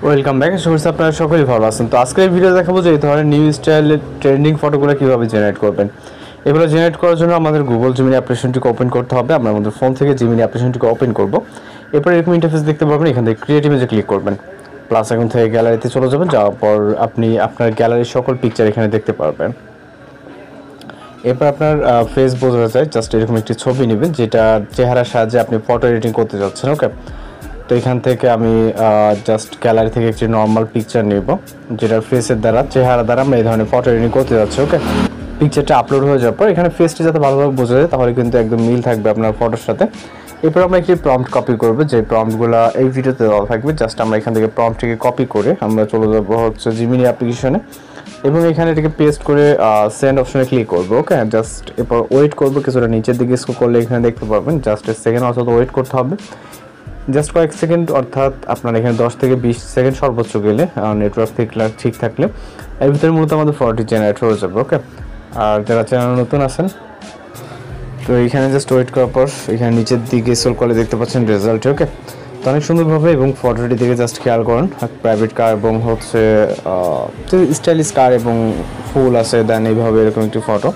Welcome back. আশা করছি আপনারা সকলেই ভালো আছেন। তো আজকের ভিডিও দেখাবো যে এই ধরনের নিউ স্টাইলের ট্রেন্ডিং ফটোগুলো কীভাবে জেনারেট করবেন। এগুলো জেনারেট করার জন্য আমাদের গুগল জিমিনি অ্যাপ্লিকেশনটিকে ওপেন করতে হবে। আমরা আমাদের ফোন থেকে জিমিনি অ্যাপ্লিকেশনটিকে ওপেন করব। এরপর এরকম ইন্টারফেস দেখতে পাবেন। এখান থেকে ক্রিয়েট ইমেজে ক্লিক করবেন, প্লাস এখন থেকে গ্যালারিতে চলে যাবেন। যাওয়ার পর আপনি আপনার গ্যালারির সকল পিকচার এখানে দেখতে পারবেন। এরপর আপনার ফেস বোঝা যায়, জাস্ট এরকম একটি ছবি নেবেন যেটা চেহারার সাহায্যে আপনি ফটো এডিটিং করতে যাচ্ছেন। ওকে, তো এখান থেকে আমি জাস্ট গ্যালারি থেকে একটি নর্মাল পিকচার নেব যেটার ফেসের দ্বারা চেহারা দ্বারা আমরা এই ধরনের ফটো এডিটিং করতে যাচ্ছি। ওকে, পিকচারটা আপলোড হয়ে যাওয়ার পর এখানে ফেসটি যাতে ভালোভাবে বোঝা যায় তাহলে কিন্তু একদম মিল থাকবে আপনার ফটোর সাথে। এরপর আমরা একটি প্রম্পট কপি করব, যে প্রম্পটগুলো এই ভিডিওতে দেওয়া থাকবে। জাস্ট আমরা এখান থেকে প্রম্পটটিকে কপি করে আমরা চলে যাব হচ্ছে জিমিনি অ্যাপ্লিকেশনে এবং এখানে এটাকে পেস্ট করে সেন্ড অপশনে ক্লিক করব। ওকে, জাস্ট এরপর ওয়েট করব, কিছুটা নিচের দিকে স্ক্রল করলে এখানে দেখতে পাবেন জাস্ট সেকেন্ড অথবা ওয়েট করতে হবে, জাস্ট কয়েক সেকেন্ড, অর্থাৎ আপনার এখানে 10 থেকে 20 সেকেন্ড সর্বোচ্চ গেলে নেটওয়ার্ক ঠিক থাকলে এর ভিতরে মূলত আমাদের ফটোটি জেনারেট হয়ে যাবে। ওকে, আর যারা চ্যানেল নতুন আছেন তো এইখানে জাস্ট ওয়েট করার পর এখানে নিচের দিকে স্ক্রল করলে দেখতে পাচ্ছেন রেজাল্ট। ওকে, তো অনেক সুন্দরভাবে এবং ফটোটি দিকে জাস্ট খেয়াল করুন, প্রাইভেট কার এবং হচ্ছে স্টাইলিশ কার এবং ফুল আছে, দেন এইভাবে এরকম একটি ফটো।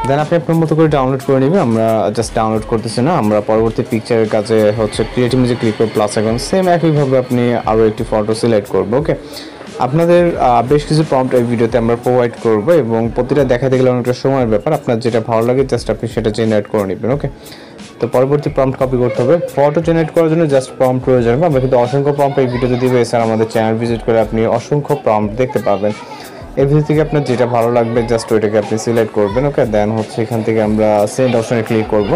দেন আপনি আপনার মতো করে ডাউনলোড করে নেবেন। আমরা জাস্ট ডাউনলোড করতেছি না, আমরা পরবর্তী পিকচারের কাছে হচ্ছে ক্রিয়েট ইমেজে ক্লিক করে প্লাস এখন সেম একইভাবে আপনি আরও একটি ফটো সিলেক্ট করবো। ওকে, আপনাদের বেশ কিছু প্রম্পট এই ভিডিওতে আমরা প্রোভাইড করব এবং প্রতিটা দেখাতে গেলে অনেকটা সময়ের ব্যাপার। আপনার যেটা ভালো লাগে জাস্ট আপনি সেটা জেনারেট করে নেবেন। ওকে, তো পরবর্তী প্রম্পট কপি করতে হবে। ফটো জেনারেট করার জন্য জাস্ট প্রম্পট প্রয়োজন। আমরা কিন্তু অসংখ্য প্রম্পট এই ভিডিওতে দিব। এছাড়া আমাদের চ্যানেল ভিজিট করে আপনি অসংখ্য প্রম্পট দেখতে পাবেন। এর ভিতর থেকে আপনার যেটা ভালো লাগবে জাস্ট ওইটাকে আপনি সিলেক্ট করবেন। ওকে, দেন হচ্ছে এখান থেকে আমরা সেন্ড অপশনে ক্লিক করব।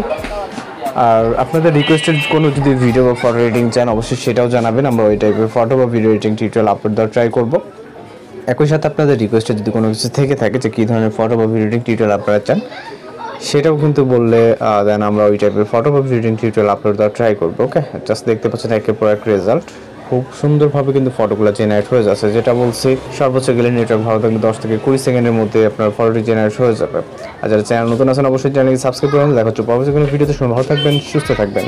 আর আপনাদের রিকোয়েস্টেড কোনো যদি ভিডিও বা ফটো এডিটিং চান অবশ্যই সেটাও জানাবেন। আমরা ওই টাইপের ফটো বা ভিডিও এডিটিং টিউটোরিয়াল আপলোড দেওয়ার ট্রাই করব। একই সাথে আপনাদের রিকোয়েস্টে যদি কোনো কিছু থেকে থাকে যে কী ধরনের ফটো বা ভিডিও এডিটিং টিউটোরিয়াল আপনারা চান সেটাও কিন্তু বললে দেন আমরা ওই টাইপের ফটো বা ভিডিও এডিটিং টিউটোরিয়াল আপলোড দেওয়ার ট্রাই করবো। ওকে, জাস্ট দেখতে পাচ্ছেন একের পর এক রেজাল্ট খুব সুন্দরভাবে কিন্তু ফটোগুলো জেনারেট হয়ে যাচ্ছে। যেটা বলছি সর্বোচ্চ গেলে নেটওয়ার্ক ভালো থাকলে 10 থেকে 20 সেকেন্ডের মধ্যে আপনার ফটোটি জেনারেট হয়ে যাবে। আর যারা চ্যানেল নতুন আছেন অবশ্যই চ্যানেলকে সাবস্ক্রাইব করুন। দেখা হচ্ছে পরবর্তী কোনো ভিডিওতে। ভালো থাকবেন, সুস্থ থাকবেন।